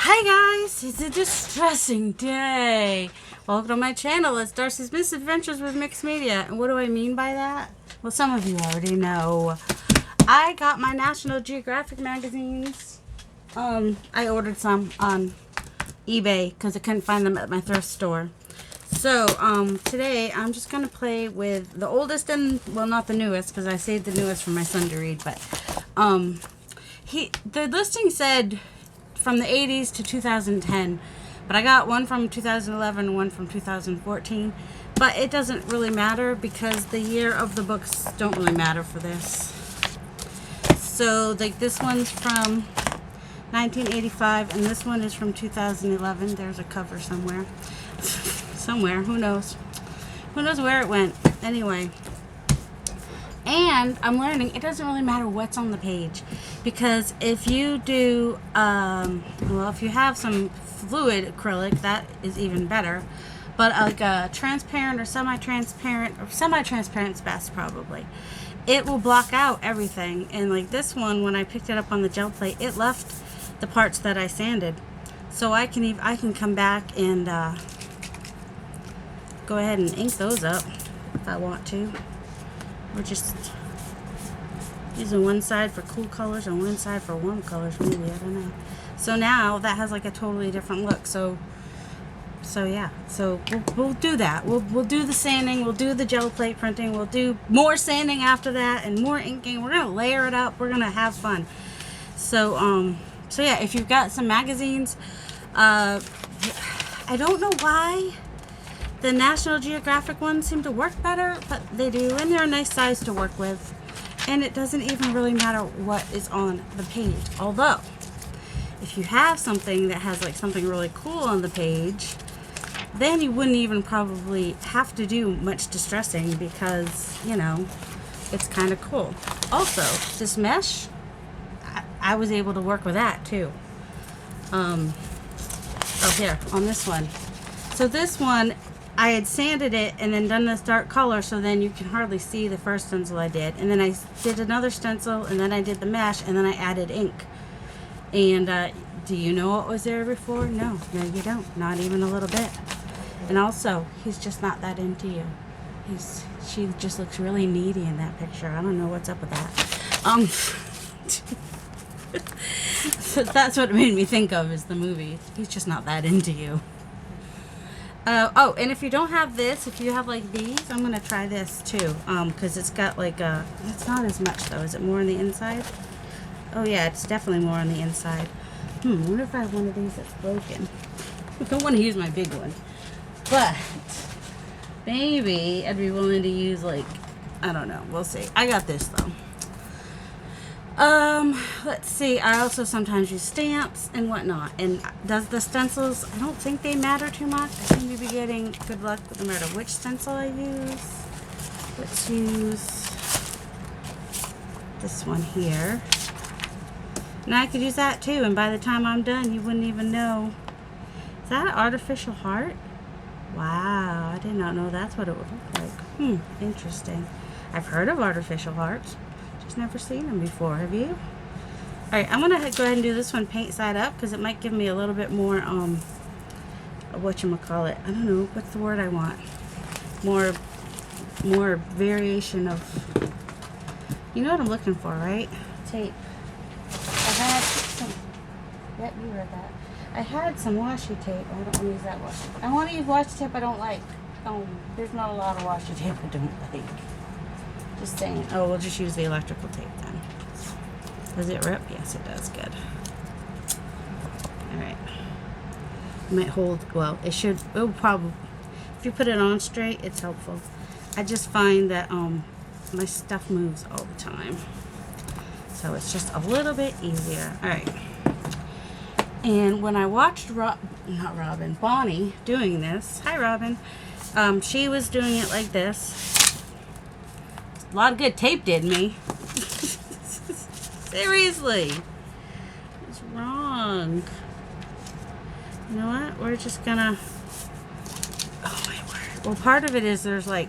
Hi guys, it's a distressing day. Welcome to my channel. It's Darcy's Misadventures with Mixed Media. And what do I mean by that? Well, some of you already know. I got my National Geographic magazines. I ordered some on eBay because I couldn't find them at my thrift store. So, today I'm just going to play with the oldest and, well, not the newest because I saved the newest for my son to read, but, the listing said from the 80s to 2010, but I got one from 2011 and one from 2014, but it doesn't really matter because the year of the books don't really matter for this. So like this one's from 1985 and this one is from 2011. There's a cover somewhere. Somewhere, who knows where it went. Anyway, and I'm learning it doesn't really matter what's on the page, because if you do well, if you have some fluid acrylic, that is even better, but like a transparent or semi-transparent's best probably. It will block out everything, and like this one, when I picked it up on the gel plate, it left the parts that I sanded, so I can come back and go ahead and ink those up if I want to. We're just using one side for cool colors and one side for warm colors, maybe, I don't know. So now that has like a totally different look. So yeah, so we'll do that. We'll do the sanding, we'll do the gel plate printing, we'll do more sanding after that and more inking. We're gonna layer it up, we're gonna have fun. So yeah, if you've got some magazines, I don't know why the National Geographic ones seem to work better, but they do, and they're a nice size to work with, and it doesn't even really matter what is on the page. Although, if you have something that has like something really cool on the page, then you wouldn't even probably have to do much distressing because, you know, it's kind of cool. Also, this mesh, I was able to work with that too. Oh, here, on this one. So this one, I had sanded it and then done this dark color, so then you can hardly see the first stencil I did. And then I did another stencil, and then I did the mesh, and then I added ink. And do you know what was there before? No, you don't. Not even a little bit. And also, he's just not that into you. She just looks really needy in that picture. I don't know what's up with that. So that's what it made me think of, is the movie. He's just not that into you. Oh, and if you don't have this, if you have like these, I'm going to try this too, because it's got like it's not as much though. Is it more on the inside? Oh yeah, it's definitely more on the inside. I wonder if I have one of these that's broken. I don't want to use my big one, but maybe I'd be willing to use, like, I don't know, we'll see. I got this though. Let's see, I also sometimes use stamps and whatnot, and does the stencils, I don't think they matter too much. I seem to be getting good luck no matter which stencil I use. Let's use this one here. Now I could use that too, and by the time I'm done, you wouldn't even know. Is that an artificial heart? Wow, I did not know that's what it would look like. Interesting. I've heard of artificial hearts. Just never seen them before. Have you? Alright, I'm going to go ahead and do this one paint side up because it might give me a little bit more, whatchamacallit. I don't know, what's the word I want? More variation of, you know what I'm looking for, right? Tape. I had some, yep, you read that. I had some washi tape. I don't want to use that washi. I want to use washi tape I don't like. There's not a lot of washi tape I don't like. Just saying. Oh, we'll just use the electrical tape then. Does it rip? Yes, it does. Good. Alright. It might hold, well, it should, it'll probably, if you put it on straight, it's helpful. I just find that my stuff moves all the time. So it's just a little bit easier. Alright. And when I watched Bonnie doing this, hi Robin, she was doing it like this. A lot of good tape did me. Seriously. What's wrong? You know what? We're just gonna... Oh my word. Well, part of it is there's like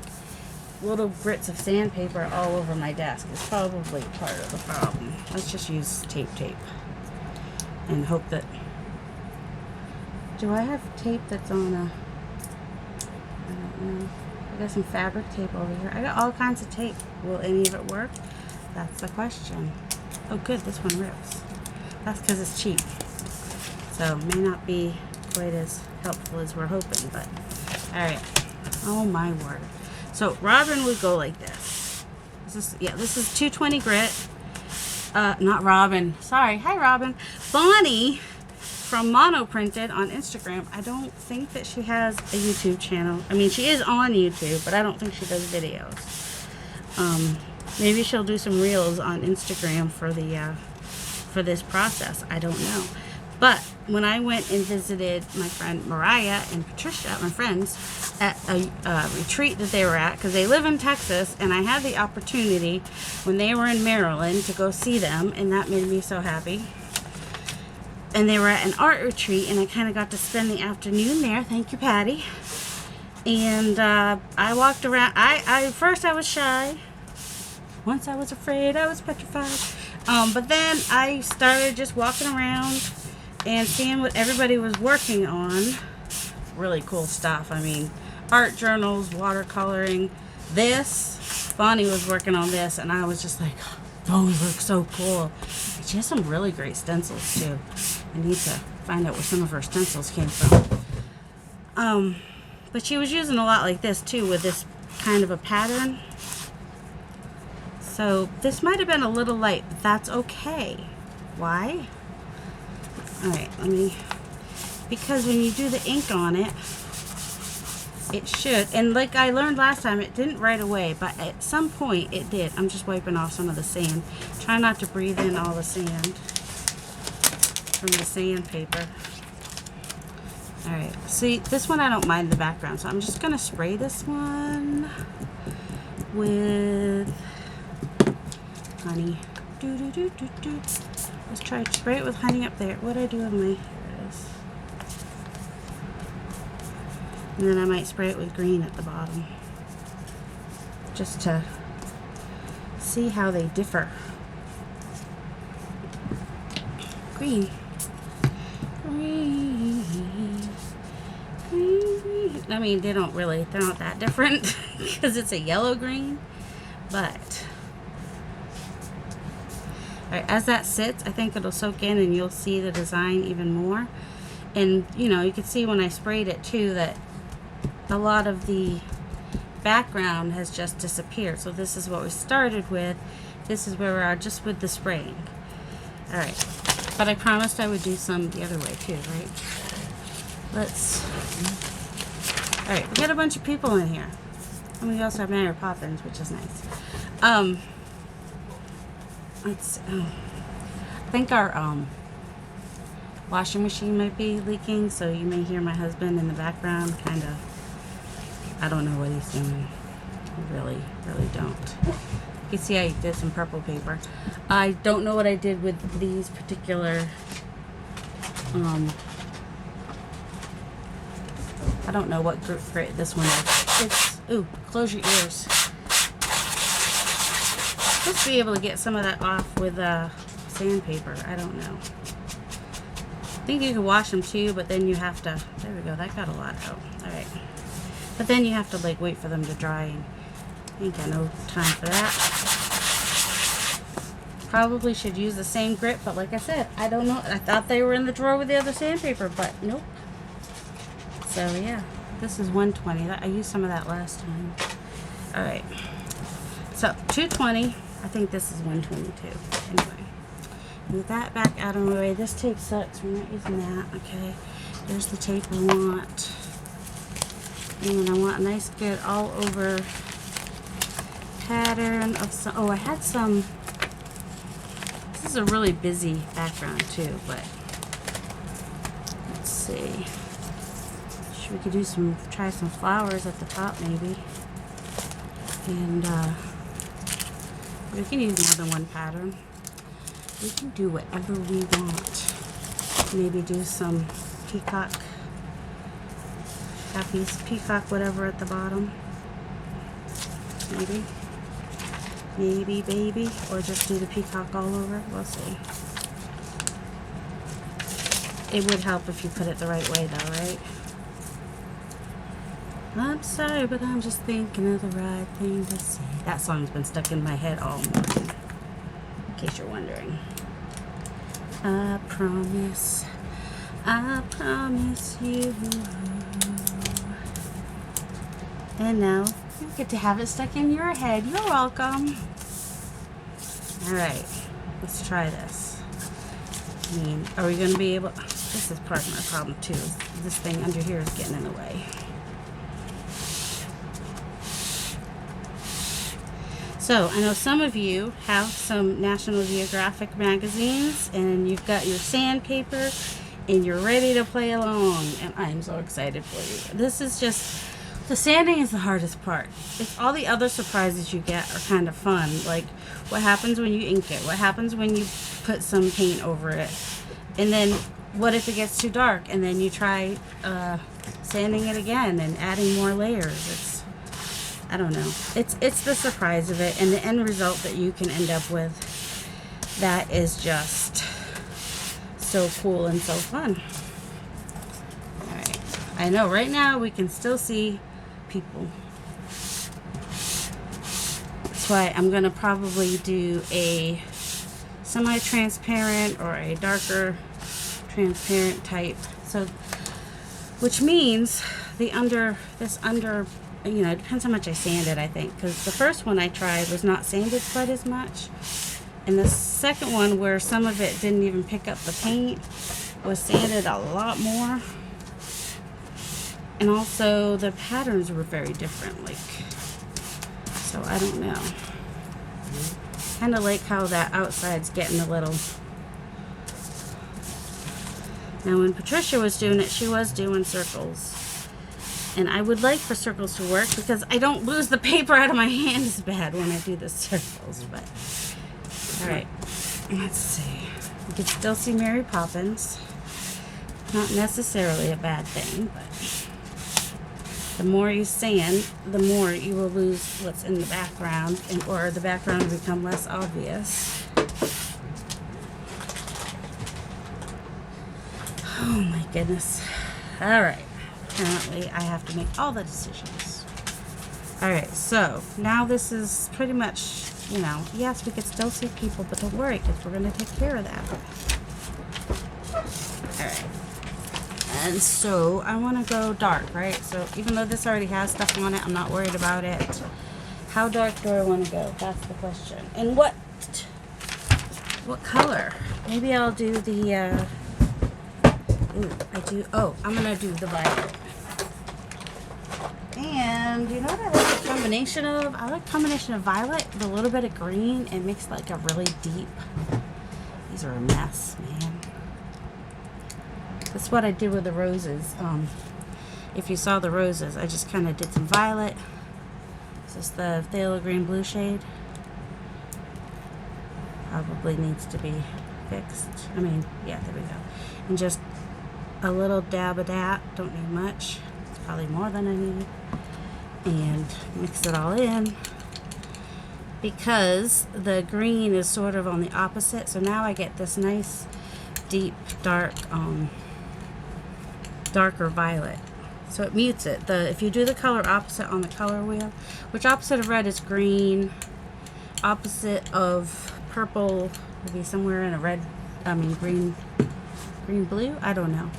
little bits of sandpaper all over my desk. It's probably part of the problem. Let's just use tape and hope that Do I have tape that's on a... I don't know. I got some fabric tape over here. I got all kinds of tape. Will any of it work? That's the question. Oh good, this one rips. That's because it's cheap. So may not be quite as helpful as we're hoping, but alright. Oh my word. So Robin would go like this. This is 220 grit. Not Robin. Sorry. Hi Robin. Bonnie from Mono Printed on Instagram. I don't think that she has a YouTube channel. I mean, she is on YouTube, but I don't think she does videos. Maybe she'll do some reels on Instagram for the for this process. I don't know. But when I went and visited my friend Mariah and Patricia, my friends, at a retreat that they were at, because they live in Texas, and I had the opportunity when they were in Maryland to go see them, and that made me so happy. And they were at an art retreat, and I kind of got to spend the afternoon there. Thank you, Patty. And I walked around. First I was shy. Once I was afraid, I was petrified. But then I started just walking around and seeing what everybody was working on. Really cool stuff. I mean, art journals, watercoloring. This, Bonnie was working on this, and I was just like, those look so cool. She has some really great stencils too. I need to find out where some of her stencils came from. But she was using a lot like this too, with this kind of a pattern. So this might have been a little light, but that's okay. Why? Alright, because when you do the ink on it, it should, and like I learned last time, it didn't right away, but at some point it did. I'm just wiping off some of the sand. Try not to breathe in all the sand from the sandpaper. Alright, see, this one I don't mind the background, so I'm just going to spray this one with honey. Let's try to spray it with honey up there. What do I do with my... Here it is. And then I might spray it with green at the bottom. Just to see how they differ. Green. Green. Green. I mean, they're not that different because it's a yellow green, but all right, as that sits, I think it'll soak in and you'll see the design even more. And you know, you can see when I sprayed it too that a lot of the background has just disappeared. So this is what we started with. This is where we are just with the spraying. All right, but I promised I would do some the other way too, right? All right, we got a bunch of people in here. And we also have Mary Poppins, which is nice. I think our washing machine might be leaking, so you may hear my husband in the background kind of, I don't know what he's doing. I really don't. You can see I did some purple paper. I don't know what I did with these particular I don't know what grit this one is. It's, ooh, close your ears. Supposed to be able to get some of that off with sandpaper. I don't know. I think you can wash them too, but then you have to, there we go, that got a lot out. Alright. But then you have to like wait for them to dry, and I ain't got no time for that. Probably should use the same grit, but like I said, I don't know. I thought they were in the drawer with the other sandpaper, but nope. So yeah, this is 120. I used some of that last time. Alright. So 220. I think this is 122. Anyway. With that back out of my way, this tape sucks. We're not using that. Okay. There's the tape we want. And I want a nice good all over pattern of some. Oh, I had some. This is a really busy background too, but let's see. We could do try some flowers at the top maybe. And we can use more than one pattern. We can do whatever we want. Maybe do some peacock, happies, peacock, whatever at the bottom. Maybe, baby, or just do the peacock all over. We'll see. It would help if you put it the right way though, right? I'm sorry, but I'm just thinking of the right thing to say. That song's been stuck in my head all morning, in case you're wondering. I promise you. And now you get to have it stuck in your head. You're welcome. Alright, let's try this. I mean, are we going to be able... This is part of my problem too. This thing under here is getting in the way. So, I know some of you have some National Geographic magazines and you've got your sandpaper and you're ready to play along. And I'm so excited for you. This is just... The sanding is the hardest part. It's all the other surprises you get are kind of fun. Like what happens when you ink it? What happens when you put some paint over it? And then what if it gets too dark? And then you try sanding it again and adding more layers. I don't know. It's the surprise of it and the end result that you can end up with. That is just so cool and so fun. All right. I know right now we can still see people. That's why I'm gonna probably do a semi-transparent or a darker transparent type. So, which means the under, you know, it depends how much I sand it, I think, because the first one I tried was not sanded quite as much, and the second one, where some of it didn't even pick up the paint, was sanded a lot more. And also the patterns were very different, like, so I don't know. Kind of like how that outside's getting a little. Now when Patricia was doing it, she was doing circles. And I would like for circles to work because I don't lose the paper out of my hand as bad when I do the circles. But, alright, let's see. You can still see Mary Poppins. Not necessarily a bad thing, but the more you sand, the more you will lose what's in the background, or the background will become less obvious. Oh my goodness. Alright. Apparently I have to make all the decisions. Alright, so now this is pretty much, you know, yes, we could still see people, but don't worry, because we're going to take care of that. Alright. And so I want to go dark, right? So even though this already has stuff on it, I'm not worried about it. How dark do I want to go? That's the question. And what color? Maybe I'll do the, I'm going to do the violet. And you know what I like the combination of? I like combination of violet with a little bit of green. It makes like a really deep. These are a mess, man. That's what I did with the roses. If you saw the roses, I just kind of did some violet. This is the phthalo green blue shade. Probably needs to be fixed. I mean, yeah, there we go. And just a little dab of that. Don't need much. It's probably more than I need. And mix it all in. Because the green is sort of on the opposite. So now I get this nice, deep, dark, darker violet. So it mutes it. If you do the color opposite on the color wheel, which opposite of red is green, opposite of purple would be somewhere in a red, green blue, I don't know.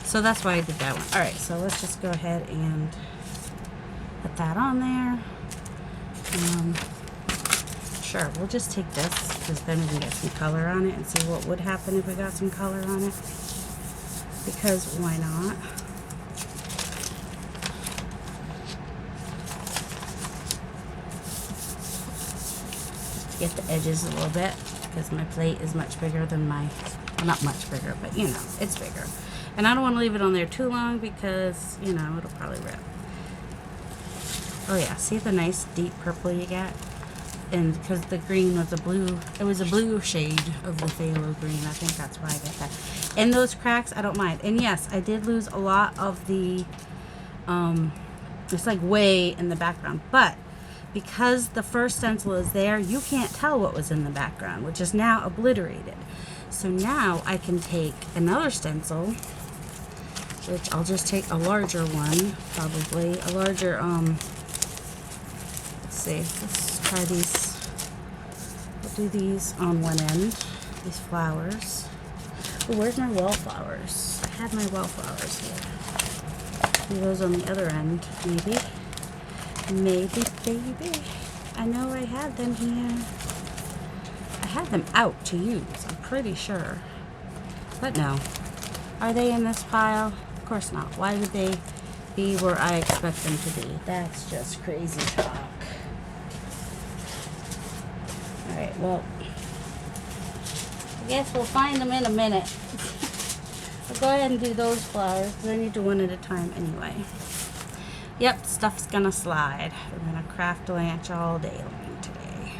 So that's why I did that one. Alright, so let's just go ahead and put that on there. Sure, we'll just take this because then we can get some color on it and see what would happen if we got some color on it. Because why not? Just to get the edges a little bit, because my plate is much bigger than my, well, not much bigger, but you know, it's bigger. And I don't want to leave it on there too long because, you know, it'll probably rip. Oh yeah, see the nice deep purple you get? And because the green was a blue, it was a blue shade of the phthalo green. I think that's why I get that. And those cracks, I don't mind. And yes, I did lose a lot of the, it's like way in the background. But because the first stencil is there, you can't tell what was in the background, which is now obliterated. So now I can take another stencil, which I'll just take a larger one, probably. A larger, let's see, let's try these. We'll do these on one end, these flowers. Oh, where's my wallflowers? I had my wallflowers here. Do those on the other end, maybe. Maybe, baby. I know I had them here. I had them out to use, I'm pretty sure. But no. Are they in this pile? Of course not. Why would they be where I expect them to be? That's just crazy talk. Alright, well, I guess we'll find them in a minute. I'll go ahead and do those flowers because I need to one at a time anyway. Yep, stuff's gonna slide. We're gonna craft a lunch all day long today.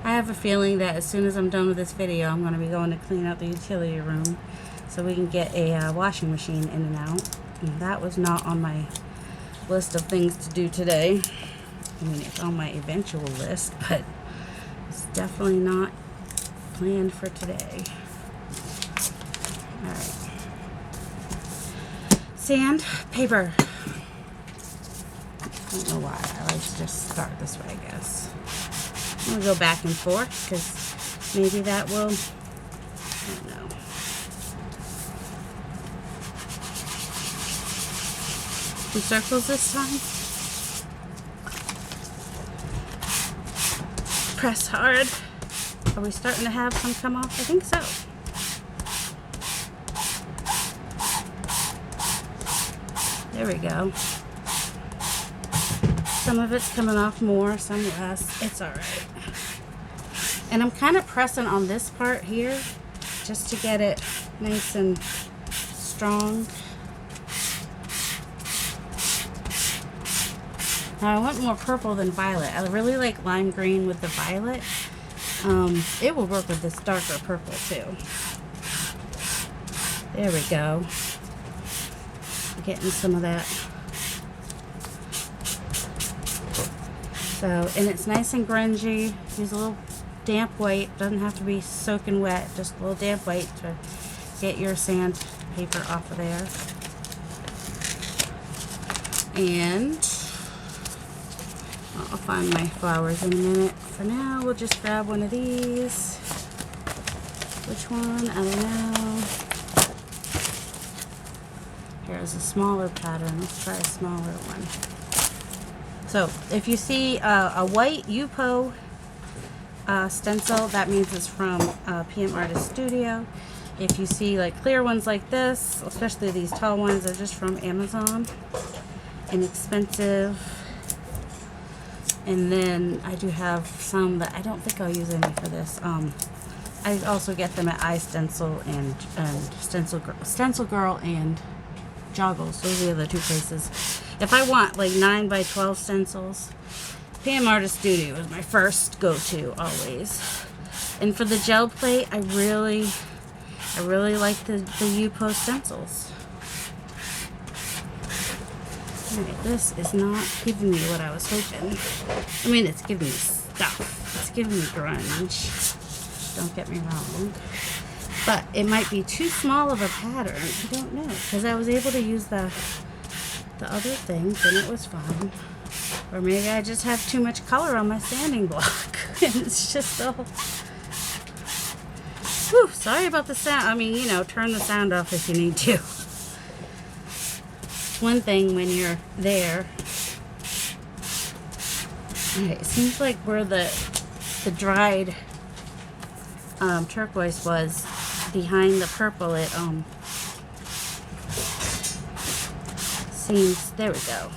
I have a feeling that as soon as I'm done with this video, I'm gonna be going to clean out the utility room so we can get a washing machine in and out. And that was not on my list of things to do today. I mean, it's on my eventual list, but it's definitely not planned for today. Alright. Sand, paper. I don't know why. I like to just start this way, I guess. I'm going to go back and forth because maybe that will, I don't know. Two circles this time. Press hard. Are we starting to have some come off? I think so. There we go. Some of it's coming off more, some less. It's alright. And I'm kind of pressing on this part here just to get it nice and strong. Now I want more purple than violet. I really like lime green with the violet. It will work with this darker purple too. There we go. Getting some of that. So, and it's nice and grungy. Use a little damp white. Doesn't have to be soaking wet. Just a little damp white to get your sandpaper off of there. And I'll find my flowers in a minute. For now, we'll just grab one of these. Which one? I don't know. Here's a smaller pattern. Let's try a smaller one. So if you see a white Yupo stencil, that means it's from PM Artist Studio. If you see like clear ones like this, especially these tall ones, they're just from Amazon. Inexpensive. And then I do have some that I don't think I'll use any for this. I also get them at iStencil and Stencil Girl and Joggles. Those are the two places. If I want like 9x12 stencils, PM Artist Studio is my first go-to always. And for the gel plate, I really like the Yupo stencils. Alright, this is not giving me what I was hoping. I mean, it's giving me stuff. It's giving me grunge. Don't get me wrong. But it might be too small of a pattern. I don't know. Because I was able to use the other things and it was fine. Or maybe I just have too much color on my sanding block. And it's just all... Whew, sorry about the sound. I mean, you know, turn the sound off if you need to. One thing when you're there. Alright, it seems like where the dried turquoise was behind the purple, it seems, there we go.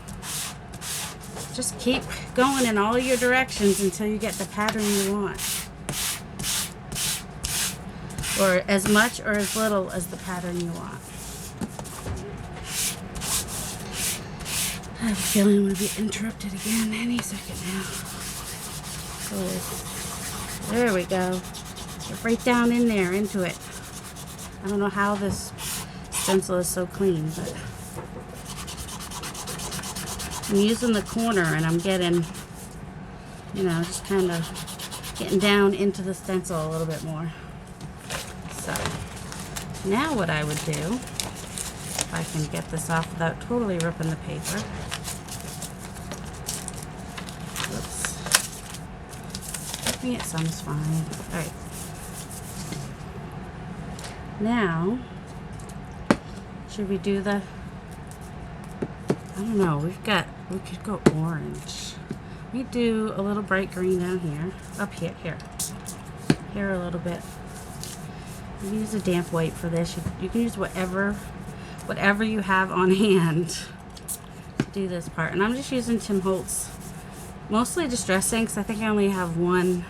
Just keep going in all your directions until you get the pattern you want. Or as much or as little as the pattern you want. I have a feeling I'm going to be interrupted again any second now. So, there we go. Get right down in there, into it. I don't know how this stencil is so clean, but I'm using the corner and I'm getting, you know, just kind of getting down into the stencil a little bit more. Now what I would do, if I can get this off without totally ripping the paper. Whoops. Ripping it some's fine. Alright. Now, should we do the, I don't know, we could go orange. We do a little bright green down here, up here a little bit. You can use a damp wipe for this. You can use whatever you have on hand to do this part. And I'm just using Tim Holtz, mostly Distress inks. I think I only have one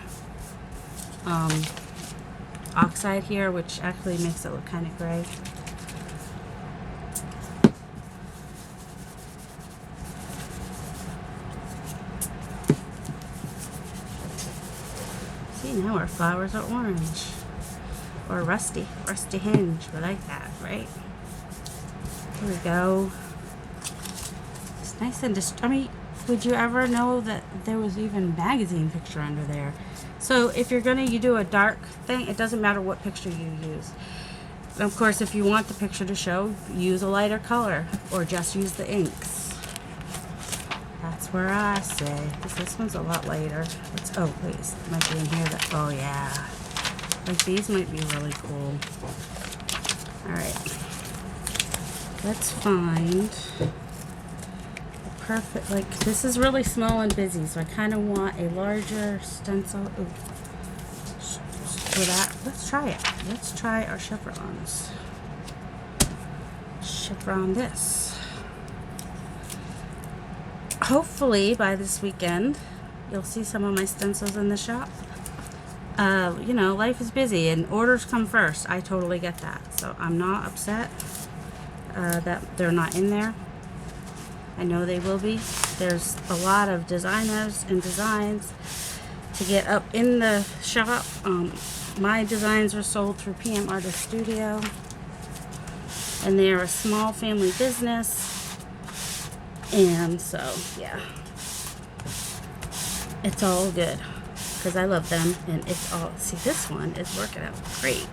oxide here, which actually makes it look kind of gray. See, now our flowers are orange. Or rusty hinge. We like that, right? Here we go. It's nice and I mean, would you ever know that there was even magazine picture under there? So if you're gonna do a dark thing, it doesn't matter what picture you use. Of course, if you want the picture to show, use a lighter color or just use the inks. That's where I say. This one's a lot lighter. Oh wait, it might be in here. Oh yeah. Like these might be really cool. Alright. Let's find a perfect, like this is really small and busy, so I kind of want a larger stencil. Ooh. For that, let's try it. Let's try our chevrons. Chevron this. Hopefully by this weekend, you'll see some of my stencils in the shop. You know, life is busy and orders come first. I totally get that. So I'm not upset that they're not in there. I know they will be. There's a lot of designers and designs to get up in the shop. My designs are sold through PM Artist Studio. And they're a small family business. And so, yeah. It's all good. Because I love them, and it's all, see, this one is working out great.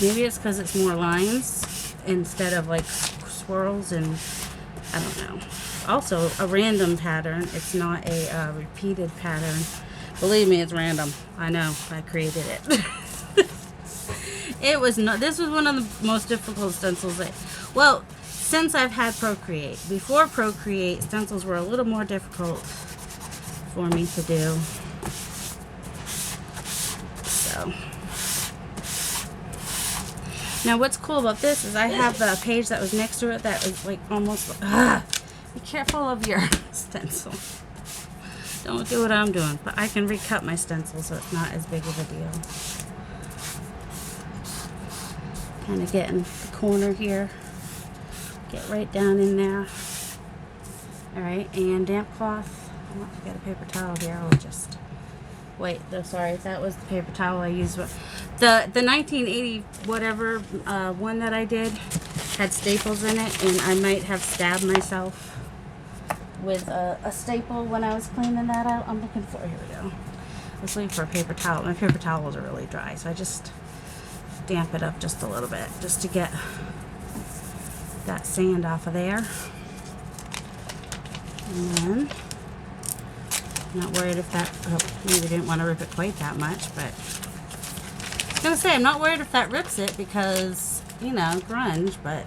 Maybe it's because it's more lines instead of like swirls, and I don't know. Also, a random pattern. It's not a repeated pattern. Believe me, it's random. I know, I created it. It was not, this was one of the most difficult stencils well, since I've had Procreate. Before Procreate, stencils were a little more difficult for me to do. So. Now what's cool about this is I have the page that was next to it that was like almost, be careful of your stencil. Don't do what I'm doing. But I can recut my stencil so it's not as big of a deal. Kind of getting the corner here. Get right down in there. Alright, and damp cloth. I want to get a paper towel here. I'll just wait. No, sorry, that was the paper towel I used. The 1980 whatever one that I did had staples in it, and I might have stabbed myself with a staple when I was cleaning that out. I'm looking for, here we go. Let's leave for a paper towel. My paper towels are really dry, so I just damp it up just a little bit just to get that sand off of there. And then I'm not worried if that, maybe didn't want to rip it quite that much, but I was gonna say I'm not worried if that rips it because, you know, grunge. But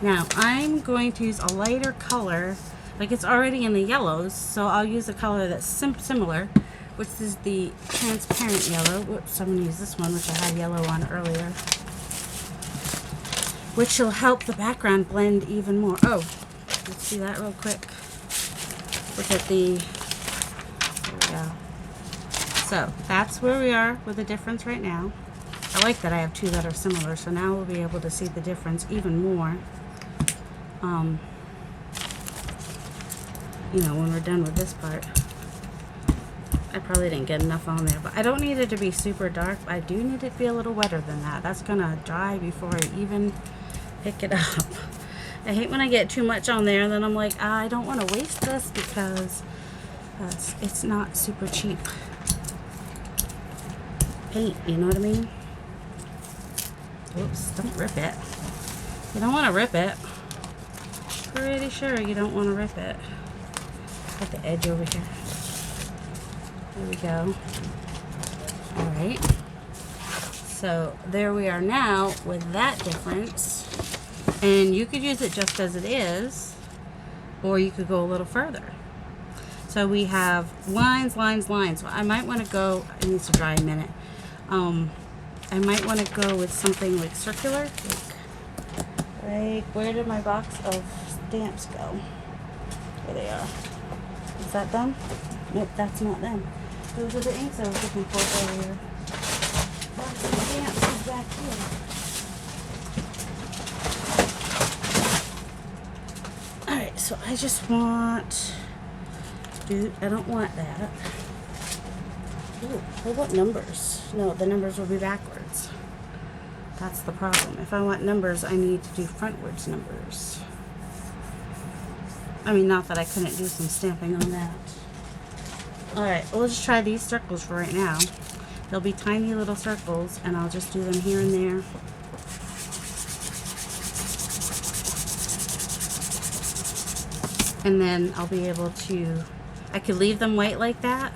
now I'm going to use a lighter color, like it's already in the yellows, so I'll use a color that's similar, which is the transparent yellow. Whoops, I'm gonna use this one, which I had yellow on earlier, which will help the background blend even more. Oh, let's see that real quick. Look at the, there we go. So that's where we are with the difference right now. I like that I have two that are similar, so now we'll be able to see the difference even more. You know, when we're done with this part. I probably didn't get enough on there, but I don't need it to be super dark. I do need it to be a little wetter than that. That's gonna dry before I even pick it up. I hate when I get too much on there and then I'm like, I don't want to waste this because It's not super cheap paint, you know what I mean? Oops, don't rip it. You don't want to rip it. Pretty sure you don't want to rip it. Put the edge over here. There we go. Alright. So there we are now with that difference. And you could use it just as it is, or you could go a little further. So we have lines, lines, lines. Well, I might want to go, it needs to dry a minute. I might want to go with something like circular. Like, where did my box of stamps go? There they are. Is that them? Nope, that's not them. Those are the inks I was looking for earlier. Box of stamps is back here. Alright, so I just want... Dude, I don't want that. Ooh, what about numbers? No, the numbers will be backwards. That's the problem. If I want numbers, I need to do frontwards numbers. I mean, not that I couldn't do some stamping on that. Alright, we'll just try these circles for right now. They'll be tiny little circles, and I'll just do them here and there. And then I'll be able to... I could leave them white like that.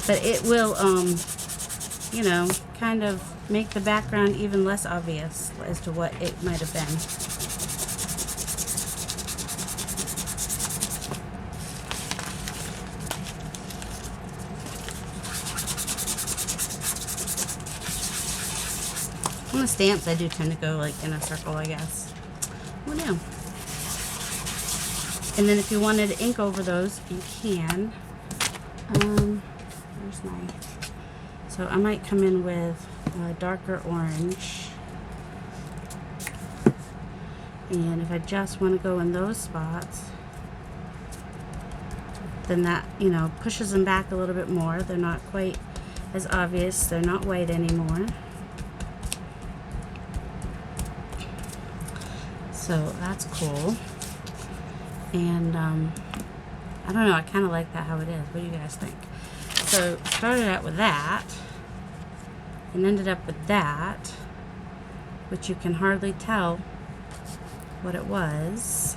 But it will, you know, kind of make the background even less obvious as to what it might have been. On the stamps, I do tend to go like in a circle, I guess. Oh no. And then if you wanted to ink over those, you can. Where's my... So I might come in with a darker orange. And if I just want to go in those spots, then that, you know, pushes them back a little bit more. They're not quite as obvious. They're not white anymore. So that's cool. And I don't know, I kind of like that how it is. What do you guys think? So started out with that and ended up with that, which you can hardly tell what it was.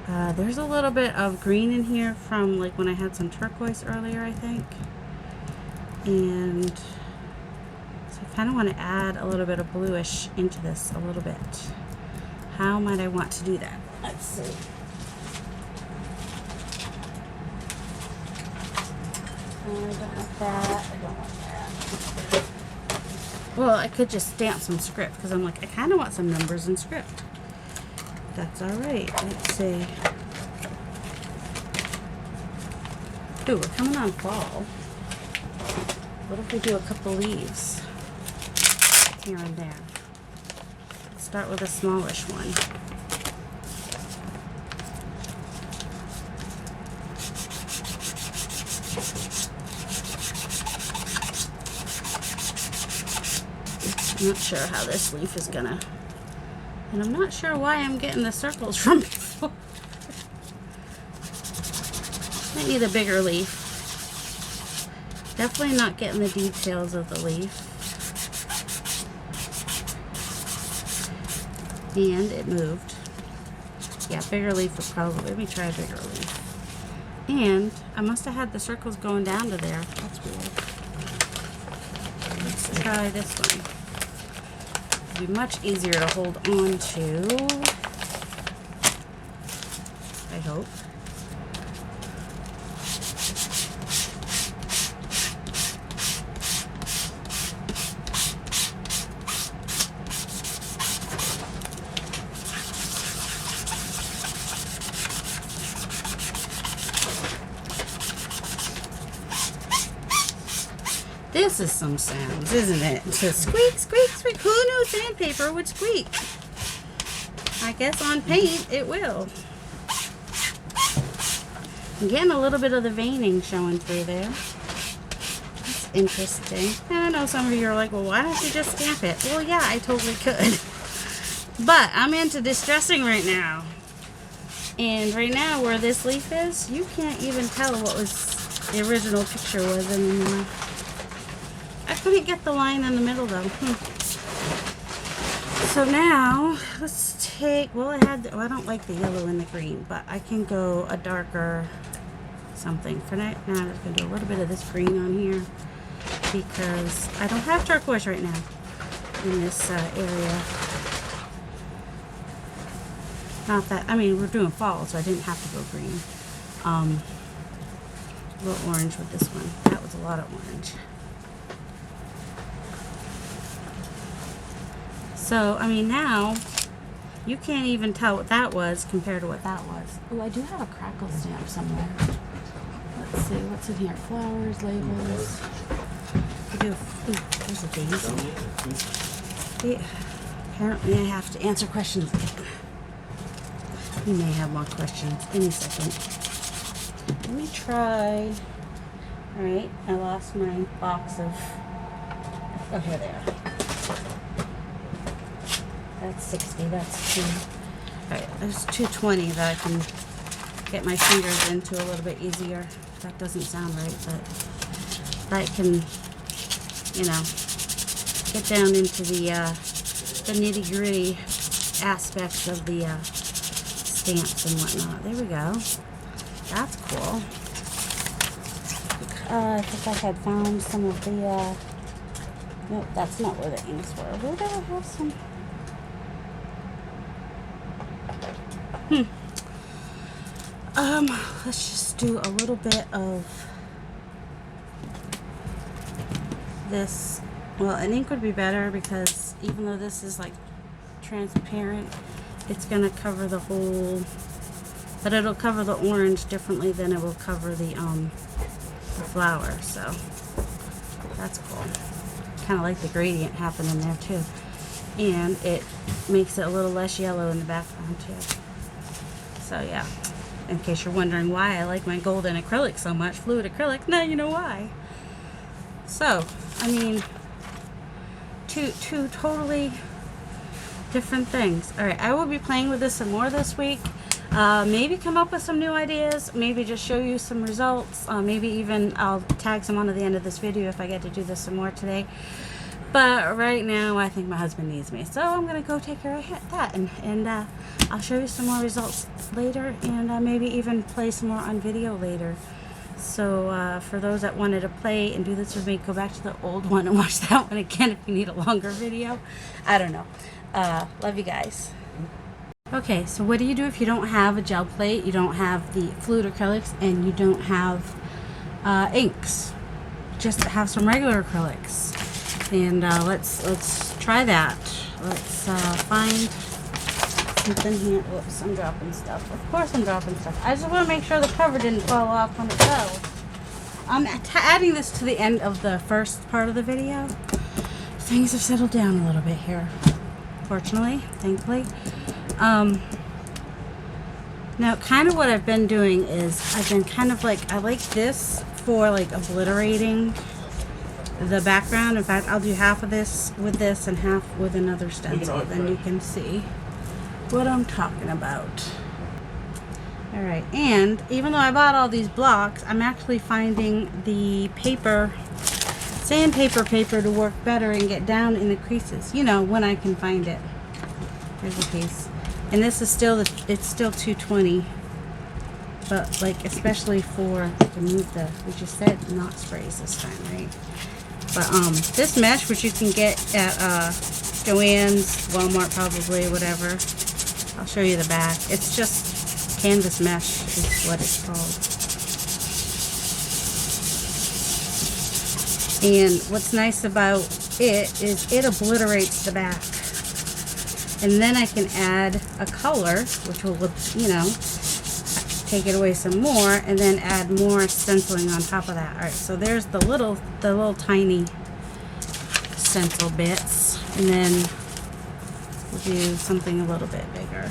There's a little bit of green in here from like when I had some turquoise earlier, I think. And so I kind of want to add a little bit of bluish into this a little bit. How might I want to do that? Let's see. I don't want that. I don't want that. Well, I could just stamp some script because I'm like, I kind of want some numbers and script. That's all right. Let's see. Ooh, we're coming on fall. What if we do a couple leaves here and there? Let's start with a smallish one. I'm not sure how this leaf is gonna, and I'm not sure why I'm getting the circles from before. Might need a bigger leaf. Definitely not getting the details of the leaf. And it moved. Yeah, bigger leaf would probably, let me try a bigger leaf. And I must have had the circles going down to there. That's weird. Let's try this one. It'll be much easier to hold on to, I hope. This is some sounds, isn't it? Just squeak, squeak, squeak. Who knew sandpaper would squeak? I guess on paint it will. I'm getting a little bit of the veining showing through there. That's interesting. I know some of you are like, well, why don't you just stamp it? Well, yeah, I totally could. But I'm into distressing right now. And right now where this leaf is, you can't even tell what was the original picture was anymore. I couldn't get the line in the middle though. So now let's take, well, I don't like the yellow and the green, but I can go a darker something. For now, I'm just going to do a little bit of this green on here because I don't have turquoise right now in this area. Not that, I mean, we're doing fall, so I didn't have to go green. A little orange with this one. That was a lot of orange. So, I mean, now you can't even tell what that was compared to what that was. Oh, I do have a crackle stamp somewhere. Let's see, what's in here? Flowers, labels. I do. Ooh, there's a daisy. Apparently, I have to answer questions. You may have more questions any second. Let me try. All right, I lost my box of. Oh, here they are. That's 60. That's 2. All right, there's 220 that I can get my fingers into a little bit easier. That doesn't sound right, but I can, you know, get down into the nitty-gritty aspects of the stamps and whatnot. There we go. That's cool. I think I had found some of the. Nope, that's not where the inks were. Where did I have some? Let's just do a little bit of this. Well, an ink would be better because even though this is like transparent, it's gonna cover the whole, but it'll cover the orange differently than it will cover the flower. So that's cool. Kind of like the gradient happening there too, and it makes it a little less yellow in the background too. So yeah, in case you're wondering why I like my golden acrylic so much, fluid acrylic, now you know why. So, I mean, two totally different things. Alright, I will be playing with this some more this week. Maybe come up with some new ideas, maybe just show you some results, maybe even I'll tag some on at the end of this video if I get to do this some more today. But right now, I think my husband needs me. So I'm going to go take care of that. And I'll show you some more results later. And maybe even play some more on video later. So for those that wanted to play and do this with me, go back to the old one and watch that one again if you need a longer video. I don't know. Love you guys. Okay, so what do you do if you don't have a gel plate, you don't have the fluid acrylics, and you don't have inks? Just have some regular acrylics. And let's try that. Let's find something here. Whoops, I'm dropping stuff. Of course I'm dropping stuff. I just want to make sure the cover didn't fall off when it fell. I'm adding this to the end of the first part of the video. Things have settled down a little bit here, fortunately, thankfully. Now kind of what I've been doing is I've been kind of like, I like this for like obliterating the background. In fact, I'll do half of this with this and half with another stencil. Then you can see what I'm talking about. Alright, and even though I bought all these blocks, I'm actually finding the paper, sandpaper paper, to work better and get down in the creases. You know, when I can find it. Here's a piece. And this is still, it's still 220. But like, especially for, to move the, we just said not sprays this time, right? But this mesh, which you can get at Joann's, Walmart probably, whatever. I'll show you the back. It's just canvas mesh is what it's called. And what's nice about it is it obliterates the back. And then I can add a color, which will, you know, take it away some more, and then add more stenciling on top of that. Alright, so there's the little tiny stencil bits, and then we'll do something a little bit bigger.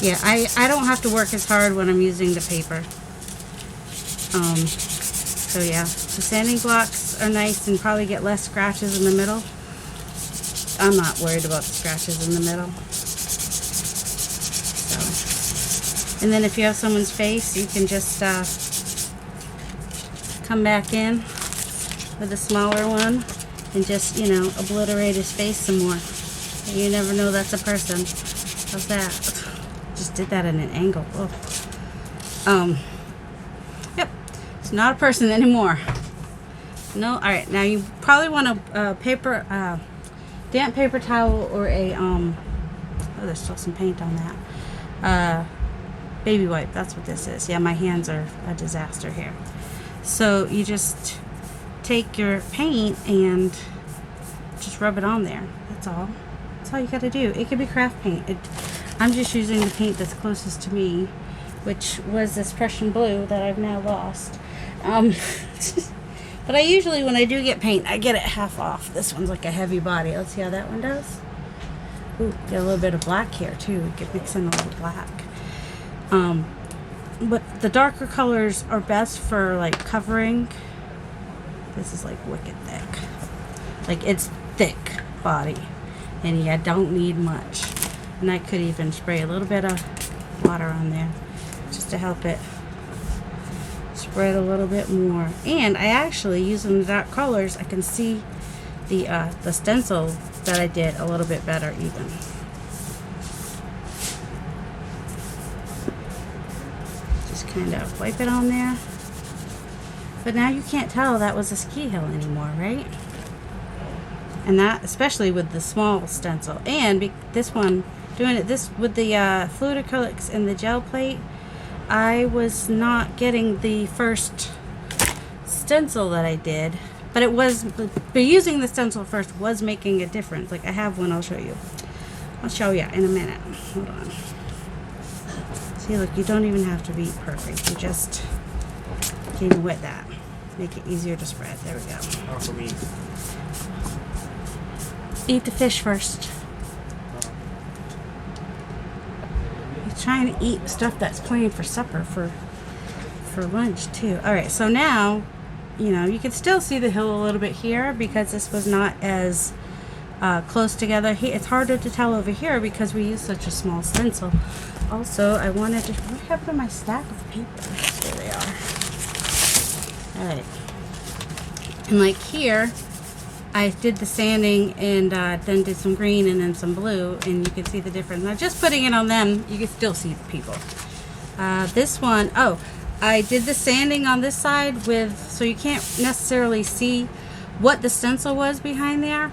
Yeah, I don't have to work as hard when I'm using the paper. So yeah, the sanding blocks are nice and probably get less scratches in the middle. I'm not worried about the scratches in the middle. And then if you have someone's face, you can just come back in with a smaller one and just, you know, obliterate his face some more. You never know that's a person. How's that? Just did that at an angle. Oh. Yep. It's not a person anymore. No. All right. Now you probably want a paper, damp paper towel or a oh, there's still some paint on that. Baby wipe. That's what this is. Yeah, my hands are a disaster here. So you just take your paint and just rub it on there. That's all. That's all you got to do. It could be craft paint. I'm just using the paint that's closest to me, which was this Prussian blue that I've now lost. But I usually, when I do get paint, I get it half off. This one's like a heavy body. Let's see how that one does. Ooh, get a little bit of black here too. We could mix in a little black. But the darker colors are best for like covering. This is like wicked thick. Like it's thick body, and you don't need much. And I could even spray a little bit of water on there just to help it spread a little bit more. And I actually, using the dark colors, I can see the stencil that I did a little bit better even. Just kind of wipe it on there. But now you can't tell that was a ski hill anymore, right? And that, especially with the small stencil. And this one, doing it this with the fluid acrylics and the gel plate, I was not getting the first stencil that I did. But it was, but using the stencil first was making a difference. Like I have one, I'll show you. I'll show you in a minute. Hold on. See, look, you don't even have to be perfect. You just can wet that. Make it easier to spread. There we go. Also me. Eat the fish first. You're trying to eat stuff that's playing for supper for lunch too. All right, so now, you know, you can still see the hill a little bit here because this was not as close together. It's harder to tell over here because we use such a small stencil. Also, I wanted to, what happened to my stack of papers? There they are. Alright. And like here, I did the sanding and then did some green and then some blue, and you can see the difference. Now just putting it on them, you can still see the people. This one, oh, I did the sanding on this side with, so you can't necessarily see what the stencil was behind there,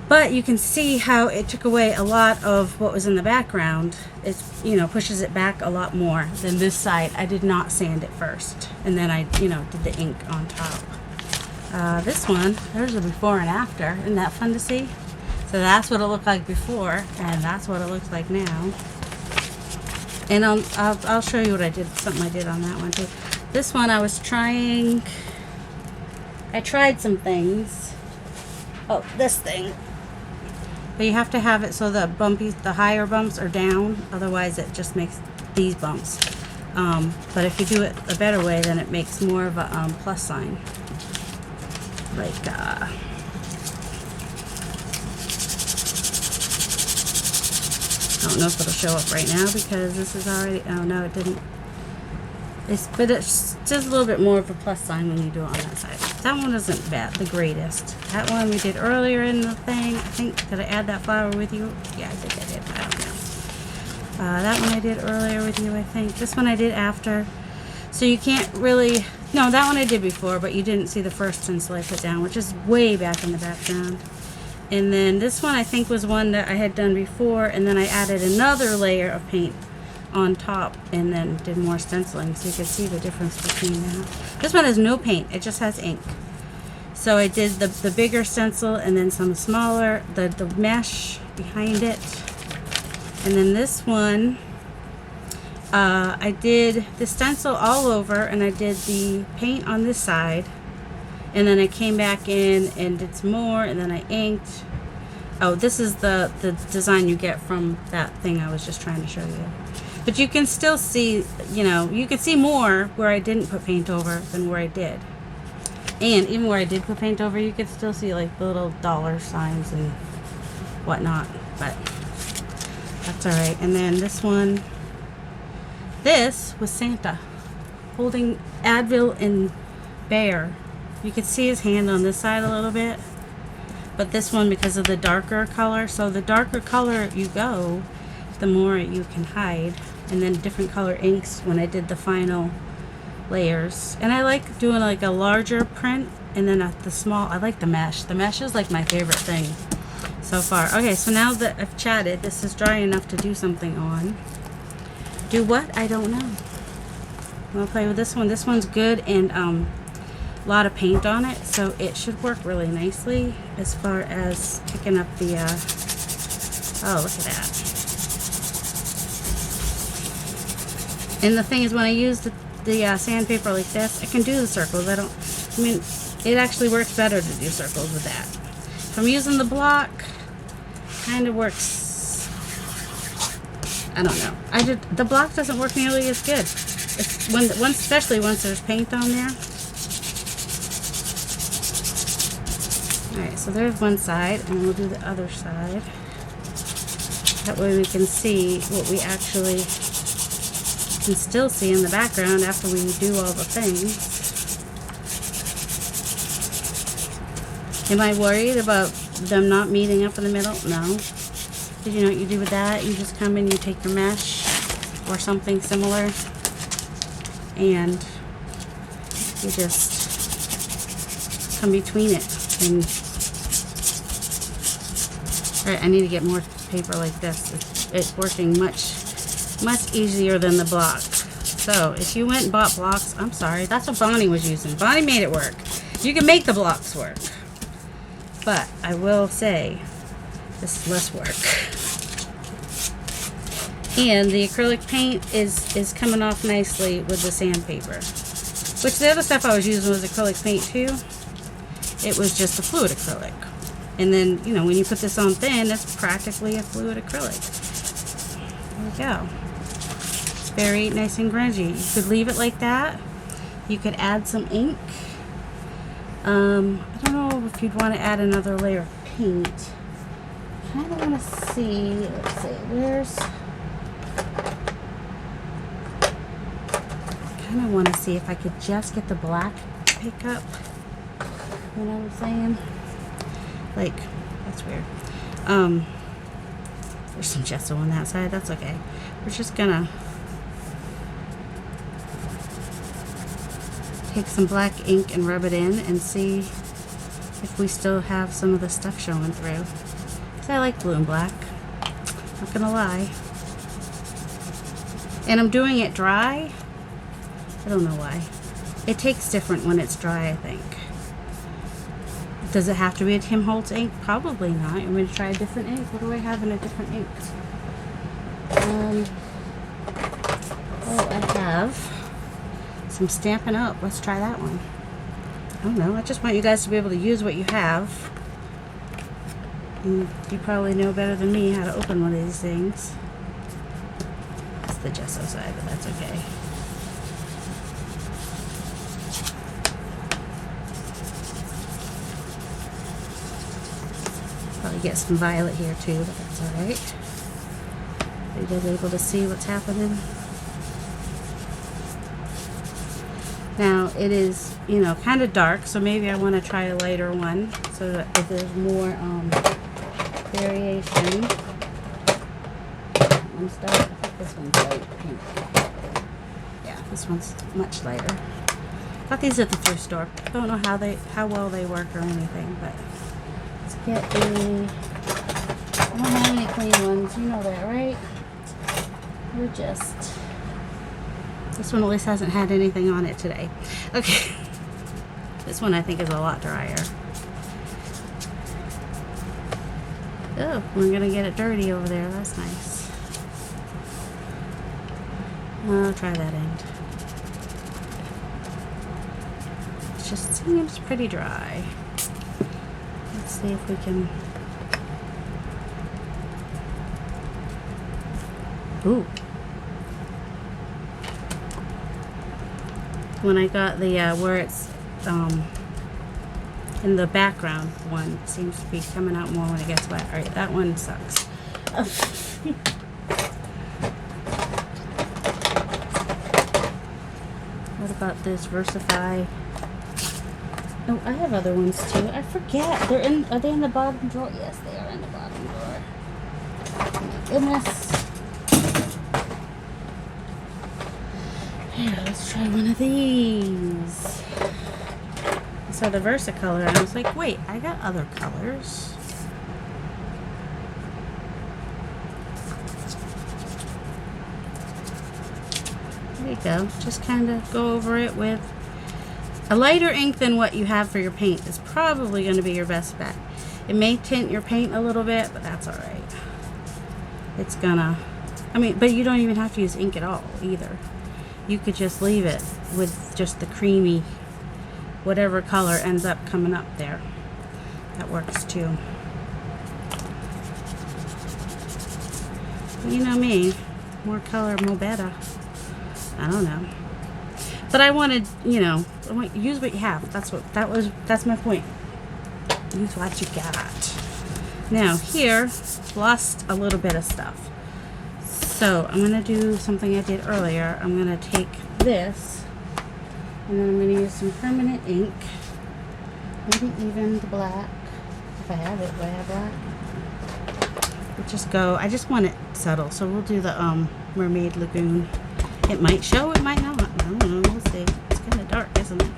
but you can see how it took away a lot of what was in the background. It's, you know, pushes it back a lot more than this side. I did not sand it first, and then I, you know, did the ink on top. This one, there's a before and after. Isn't that fun to see? So that's what it looked like before, and that's what it looks like now. And I'll show you what I did, something I did on that one too. This one I tried some things. Oh, this thing. But you have to have it so the higher bumps are down, otherwise it just makes these bumps. But if you do it a better way, then it makes more of a plus sign. Like, I don't know if it'll show up right now because this is already, oh no, it didn't. But it's just a little bit more of a plus sign when you do it on that side. That one isn't bad, the greatest. That one we did earlier in the thing. I think, did I add that flower with you? Yeah, I think I did. I don't know. That one I did earlier with you, I think. This one I did after. So you can't really, no, that one I did before, but you didn't see the first stencil I put down, which is way back in the background. And then this one I think was one that I had done before, and then I added another layer of paint on top and then did more stenciling, so you can see the difference between that. This one has no paint, it just has ink. So I did the bigger stencil and then some smaller, the mesh behind it. And then this one, I did the stencil all over, and I did the paint on this side, and then I came back in and did some more, and then I inked. Oh, this is the design you get from that thing I was just trying to show you. But you can still see, you know, you can see more where I didn't put paint over than where I did. And even where I did put paint over, you can still see like the little dollar signs and whatnot. But that's alright. And then this one, This was Santa holding Advil and Bear. You could see his hand on this side a little bit, but this one, because of the darker color, so the darker color you go, the more you can hide. And then different color inks when I did the final layers. And I like doing like a larger print, and then the small, I like the mesh. The mesh is like my favorite thing so far. Okay, so now that I've chatted, this is dry enough to do something on. Do what? I don't know. I'll play with this one. This one's good, and a lot of paint on it, so it should work really nicely as far as picking up the oh, look at that. And the thing is, when I use the sandpaper like this, I can do the circles. I mean, it actually works better to do circles with that. If I'm using the block, kind of works, I don't know. The block doesn't work nearly as good. Especially once there's paint on there. Alright, so there's one side, and we'll do the other side. That way we can see what we actually can still see in the background after we do all the things. Am I worried about them not meeting up in the middle? No. Did you know what you do with that? You just come in, you take your mesh or something similar, and you just come between it. And alright, I need to get more paper like this. It's working much easier than the block. So if you went and bought blocks, I'm sorry, that's what Bonnie was using. Bonnie made it work. You can make the blocks work, but I will say this is less work. And the acrylic paint is coming off nicely with the sandpaper, which the other stuff I was using was acrylic paint too. It was just a fluid acrylic, and then, you know, when you put this on thin, it's practically a fluid acrylic. There we go. Very nice and grungy. You could leave it like that. You could add some ink. I don't know if you'd want to add another layer of paint. I kind of want to see, let's see, kind of want to see if I could just get the black to pick up. You know what I'm saying? Like, that's weird. There's some gesso on that side. That's okay. We're just gonna take some black ink and rub it in and see if we still have some of the stuff showing through. Because I like blue and black. Not gonna lie. And I'm doing it dry. I don't know why. It takes different when it's dry, I think. Does it have to be a Tim Holtz ink? Probably not. I'm going to try a different ink. What do I have in a different ink? Oh, I have some Stampin' Up. Let's try that one. I don't know. I just want you guys to be able to use what you have. And you probably know better than me how to open one of these things. It's the gesso side, but that's okay. Probably get some violet here too, but that's alright. Are you guys able to see what's happening? Now it is, you know, kind of dark, so maybe I want to try a lighter one so that if there's more variation. That one's dark. I think this one's light pink. Yeah, this one's much lighter. Got these at the thrift store. Don't know how well they work or anything, but let's get I don't have any clean ones. You know that, right? We're just. This one at least hasn't had anything on it today. Okay. This one I think is a lot drier. Oh, we're gonna get it dirty over there. That's nice. I'll try that end. It just seems pretty dry. Let's see if we can. Ooh. When I got the where it's in the background one, seems to be coming out more when it gets wet. Alright, that one sucks. What about this Versify? Oh, I have other ones too. I forget. They're in. Are they in the bottom drawer? Yes, they are in the bottom drawer. Oh my goodness. Here, let's try one of these. I saw the Versacolor and I was like, wait, I got other colors. There you go. Just kind of go over it with a lighter ink than what you have for your paint is probably going to be your best bet. It may tint your paint a little bit, but that's alright. It's gonna, I mean, but you don't even have to use ink at all either. You could just leave it with just the creamy, whatever color ends up coming up there. That works too. You know me, more color, more better. I don't know. But I wanted, you know, use what you have. That's my point. Use what you got. Now here, lost a little bit of stuff. So I'm gonna do something I did earlier. I'm gonna take this and then I'm gonna use some permanent ink. Maybe even the black. If I have it, do I have black? We'll just go, I just want it subtle. So we'll do the Mermaid Lagoon. It might show, it might not. I don't know, we'll see. It's kinda dark, isn't it?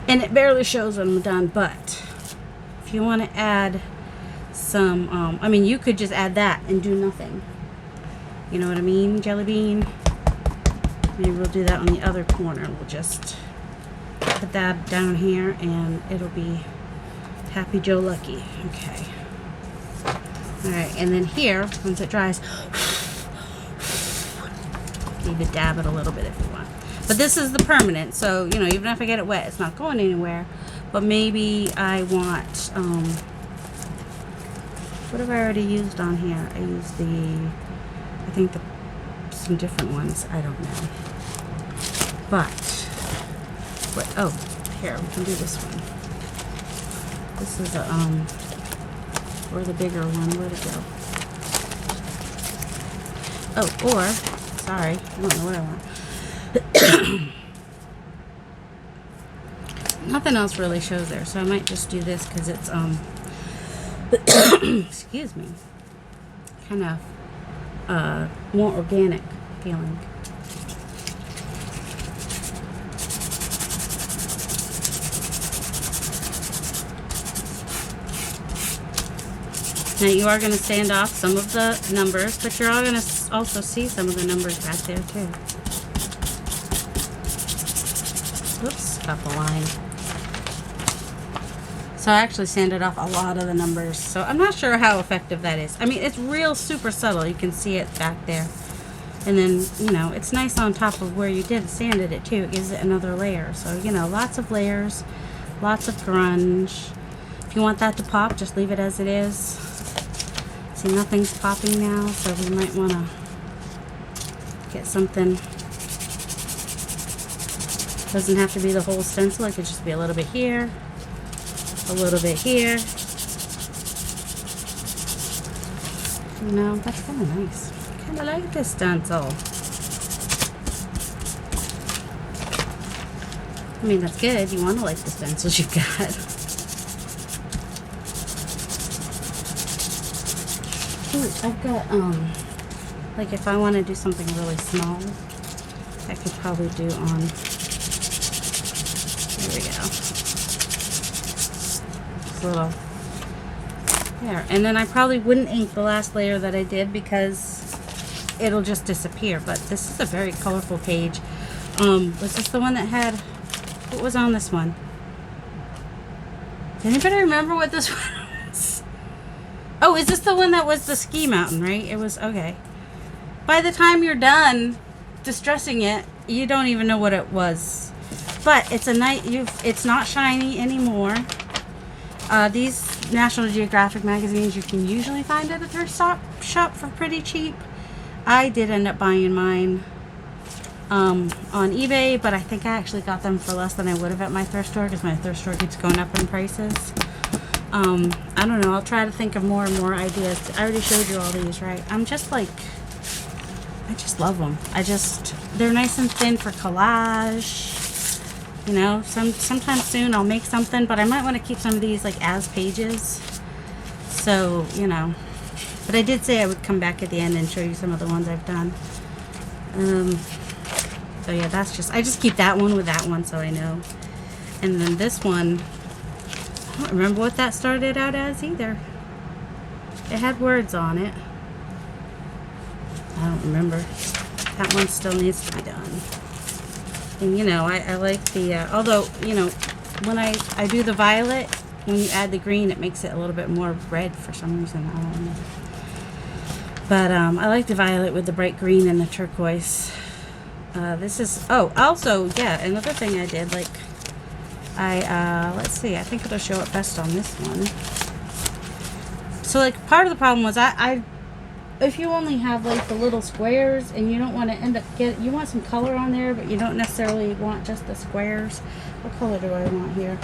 And it barely shows when I'm done, but if you want to add some, I mean, you could just add that and do nothing. You know what I mean, Jelly Bean? Maybe we'll do that on the other corner. We'll just put that down here and it'll be Happy Joe Lucky. Okay. Alright, and then here, once it dries, you could dab it a little bit if you want. But this is the permanent, so, you know, even if I get it wet, it's not going anywhere. But maybe I want, what have I already used on here? I used I think some different ones. I don't know. But, what, oh, here, we can do this one. This is or the bigger one. Where'd it go? Oh, or, sorry, I don't know what I want. Nothing else really shows there, so I might just do this because it's excuse me, kind of more organic feeling. Now you are going to sand off some of the numbers, but you're all going to also see some of the numbers back there too. Oops, got the line. So I actually sanded off a lot of the numbers. So I'm not sure how effective that is. I mean, it's real super subtle. You can see it back there. And then, you know, it's nice on top of where you did sanded it too. It gives it another layer. So, you know, lots of layers, lots of grunge. If you want that to pop, just leave it as it is. See, nothing's popping now, so we might want to get something. Doesn't have to be the whole stencil. It could just be a little bit here, a little bit here. You know, that's kind of nice. I kind of like this stencil. I mean, that's good. You want to like the stencils you've got. Ooh, I've got, like if I want to do something really small, I could probably do on, there we go. This little, there. And then I probably wouldn't ink the last layer that I did because it'll just disappear. But this is a very colorful page. Was this the one that had, what was on this one? Does anybody remember what this one was? Oh, is this the one that was the ski mountain, right? It was, okay. By the time you're done distressing it, you don't even know what it was. But it's a nice, it's not shiny anymore. These National Geographic magazines you can usually find at a thrift shop for pretty cheap. I did end up buying mine on eBay, but I think I actually got them for less than I would have at my thrift store because my thrift store keeps going up in prices. I don't know. I'll try to think of more and more ideas. I already showed you all these, right? I'm just like, I just love them. They're nice and thin for collage. You know, sometime soon I'll make something, but I might want to keep some of these like as pages. So, you know, but I did say I would come back at the end and show you some of the ones I've done. So yeah, I just keep that one with that one so I know. And then this one, I don't remember what that started out as either. It had words on it. I don't remember. That one still needs to be done. And you know, I like the, although, you know, when I do the violet, when you add the green, it makes it a little bit more red for some reason. I don't know. But I like the violet with the bright green and the turquoise. This is, oh, also, yeah, another thing I did, like, let's see, I think it'll show it best on this one. So, like, part of the problem was if you only have like the little squares and you don't want to end up you want some color on there, but you don't necessarily want just the squares. What color do I want here?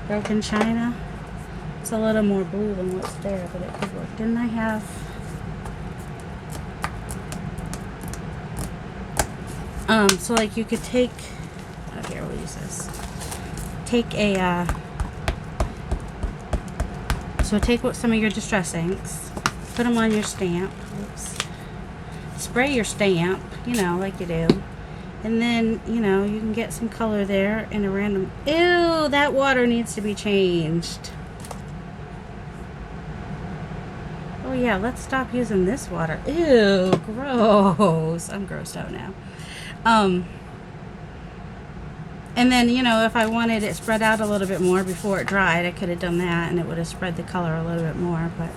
Broken china. It's a little more blue than what's there, but it could work. Didn't I have? So like you could take, oh here, we'll use this. Take a, so take some of your distress inks, put them on your stamp. Oops. Spray your stamp, you know, like you do. And then, you know, you can get some color there in a random... Ew, that water needs to be changed. Oh, yeah, let's stop using this water. Ew, gross. I'm grossed out now. And then, you know, if I wanted it spread out a little bit more before it dried, I could have done that and it would have spread the color a little bit more. But,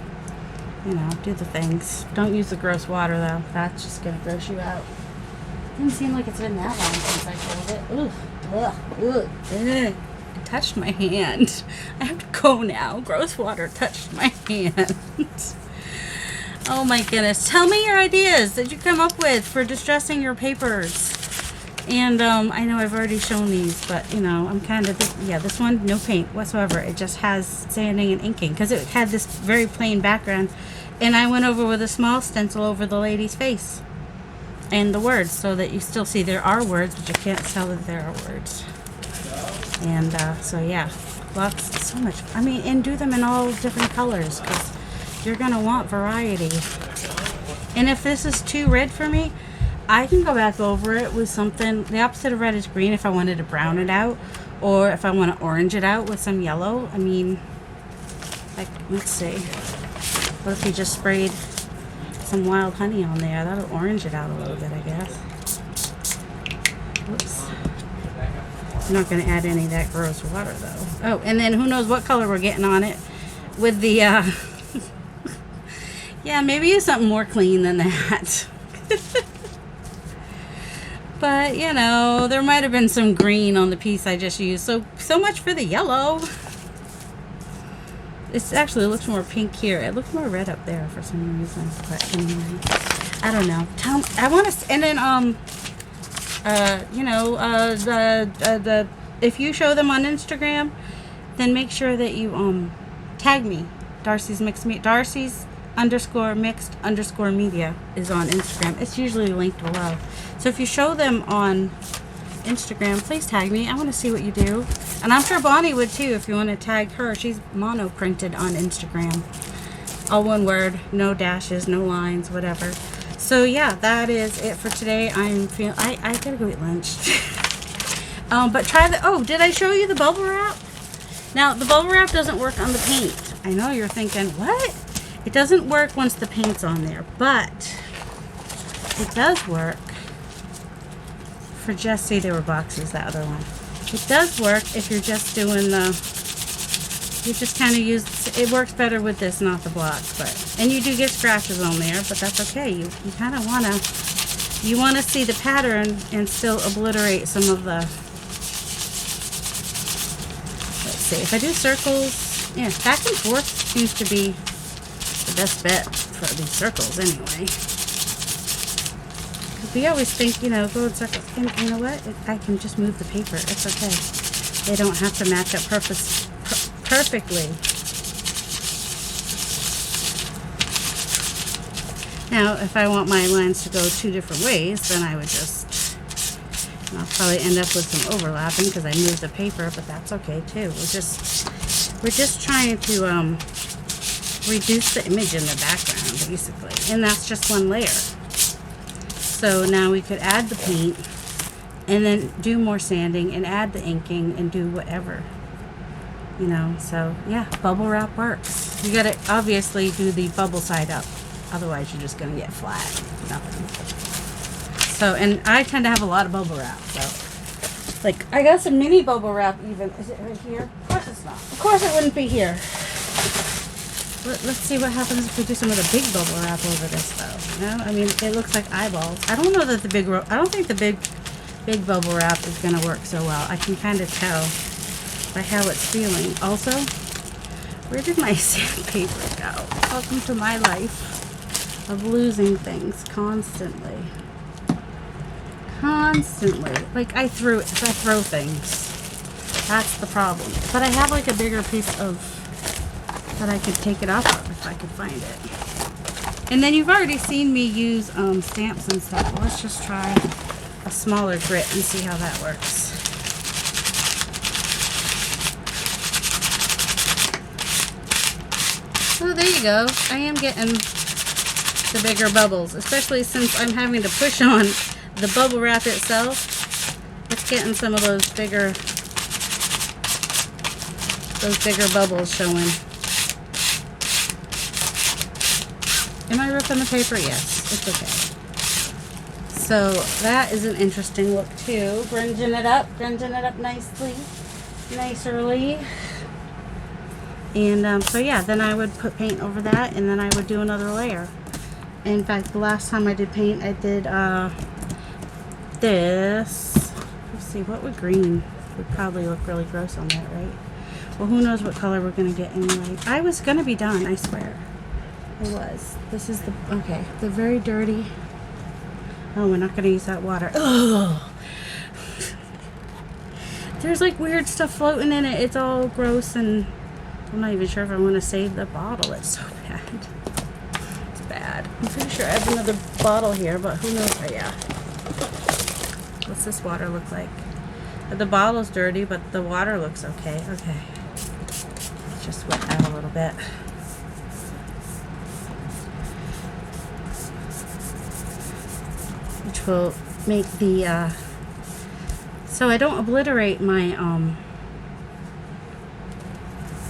you know, do the things. Don't use the gross water, though. That's just going to gross you out. Doesn't seem like it's been that long since I showed it. Ugh, ugh, ugh, ugh. It touched my hand. I have to go now. Gross water touched my hand. Oh my goodness. Tell me your ideas that you come up with for distressing your papers. And I know I've already shown these, but you know, I'm kind of, yeah, this one, no paint whatsoever. It just has sanding and inking because it had this very plain background. And I went over with a small stencil over the lady's face and the words so that you still see there are words, but you can't tell that there are words. And so yeah, lots, so much. I mean, and do them in all different colors because you're going to want variety. And if this is too red for me, I can go back over it with something. The opposite of red is green if I wanted to brown it out, or if I want to orange it out with some yellow. I mean, like, let's see. What if you just sprayed some wild honey on there? That'll orange it out a little bit, I guess. Whoops. I'm not going to add any of that gross water, though. Oh, and then who knows what color we're getting on it with the, yeah, maybe use something more clean than that. But, you know, there might have been some green on the piece I just used. So much for the yellow. It actually looks more pink here. It looks more red up there for some reason. But anyway, I don't know. I want to, and then, you know, if you show them on Instagram, then make sure that you, tag me. Darcy's _mixed_ media is on Instagram. It's usually linked below. So if you show them on Instagram, please tag me. I want to see what you do. And I'm sure Bonnie would too if you want to tag her. She's mono printed on Instagram. All one word, no dashes, no lines, whatever. So yeah, that is it for today. I gotta go eat lunch. But try the, oh, did I show you the bubble wrap? Now, the bubble wrap doesn't work on the paint. I know you're thinking, what? It doesn't work once the paint's on there, but it does work for just, see, there were boxes, that other one. It does work if you're just doing the, you just kind of use, it works better with this, not the block, but, and you do get scratches on there, but that's okay. You kind of want to, you want to see the pattern and still obliterate some of the, let's see, if I do circles, yeah, back and forth seems to be the best bet for these circles anyway. We always think, you know, go in circles. And you know what? I can just move the paper. It's okay. They don't have to match up perfectly. Now, if I want my lines to go 2 different ways, then I would just, I'll probably end up with some overlapping because I moved the paper, but that's okay too. We're just trying to reduce the image in the background, basically, and that's just one layer. So now we could add the paint and then do more sanding and add the inking and do whatever, you know. So yeah, bubble wrap works. You gotta obviously do the bubble side up, otherwise you're just gonna get flat, nothing. So, and I tend to have a lot of bubble wrap, so like I got some mini bubble wrap even. Is it right here? Of course it's not. Of course it wouldn't be here. Let's see what happens if we do some of the big bubble wrap over this, though. You know, I mean, it looks like eyeballs. I don't know that I don't think the big bubble wrap is going to work so well. I can kind of tell by how it's feeling. Also, where did my sandpaper go? Welcome to my life of losing things constantly. Like I throw things. That's the problem. But I have like a bigger piece of that I could take it off of if I could find it. And then you've already seen me use stamps and stuff. Let's just try a smaller grit and see how that works. So there you go. I am getting the bigger bubbles, especially since I'm having to push on the bubble wrap itself. It's getting some of those bigger bubbles showing. Am I ripping the paper? Yes, it's okay. So that is an interesting look too. Grunging it up nicely, nicerly. And so yeah, then I would put paint over that, and then I would do another layer. In fact, the last time I did paint, I did this. Let's see, what would green would probably look really gross on that, right? Well, who knows what color we're gonna get anyway. I was gonna be done, I swear. I was. This is the, okay, the very dirty. Oh, we're not gonna use that water. Ugh. There's like weird stuff floating in it. It's all gross, and I'm not even sure if I want to save the bottle. It's so bad. It's bad. I'm pretty sure I have another bottle here, but who knows? Oh, yeah. What's this water look like? The bottle's dirty, but the water looks okay. Okay. Let's just wet that a little bit. Which will make the, so I don't obliterate my,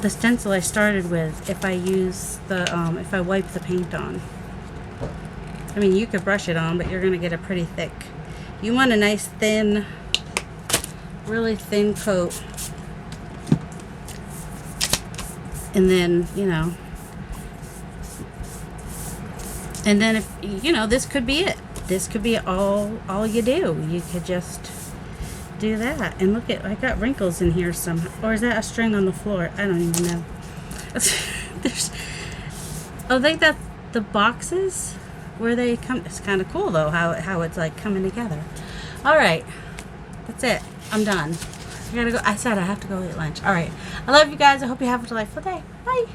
the stencil I started with if I use the, if I wipe the paint on. I mean, you could brush it on, but you're going to get a pretty thick. You want a nice thin, really thin coat. And then, you know, and then if, you know, this could be it. This could be all you do. You could just do that. And look at, I got wrinkles in here somehow. Or is that a string on the floor? I don't even know. There's, I think that the boxes where they come, it's kind of cool though, how it's like coming together. All right, that's it. I'm done. I gotta go. I said I have to go eat lunch. All right. I love you guys. I hope you have a delightful day. Bye.